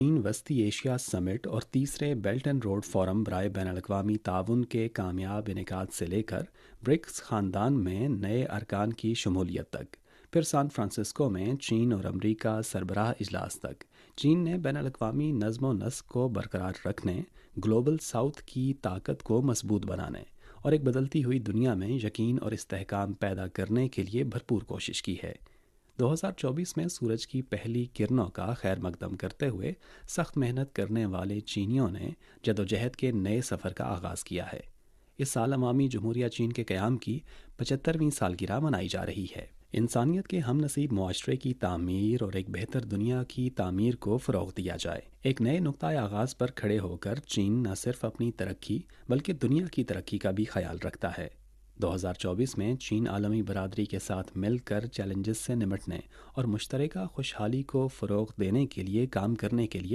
چین وسطی ایشیا سمٹ اور تیسرے بیلٹ اینڈ روڈ فورم برائے بین الاقوامی تعاون کے کامیاب انعقاد سے لے کر برکس خاندان میں نئے ارکان کی شمولیت تک، پھر سان فرانسسکو میں چین اور امریکہ سربراہ اجلاس تک، چین نے بین الاقوامی نظم و نسق کو برقرار رکھنے، گلوبل ساؤتھ کی طاقت کو مضبوط بنانے اور ایک بدلتی ہوئی دنیا میں یقین اور استحکام پیدا کرنے کے لیے بھرپور کوشش کی ہے۔ 2024 میں سورج کی پہلی کرنوں کا خیر مقدم کرتے ہوئے سخت محنت کرنے والے چینیوں نے جدوجہد کے نئے سفر کا آغاز کیا ہے۔ اس سال عوامی جمہوریہ چین کے قیام کی 75ویں سالگرہ منائی جا رہی ہے۔ انسانیت کے ہم نصیب معاشرے کی تعمیر اور ایک بہتر دنیا کی تعمیر کو فروغ دیا جائے۔ ایک نئے نقطۂ آغاز پر کھڑے ہو کر چین نہ صرف اپنی ترقی بلکہ دنیا کی ترقی کا بھی خیال رکھتا ہے۔ 2024 میں چین عالمی برادری کے ساتھ مل کر چیلنجز سے نمٹنے اور مشترکہ خوشحالی کو فروغ دینے کے لیے کام کرنے کے لیے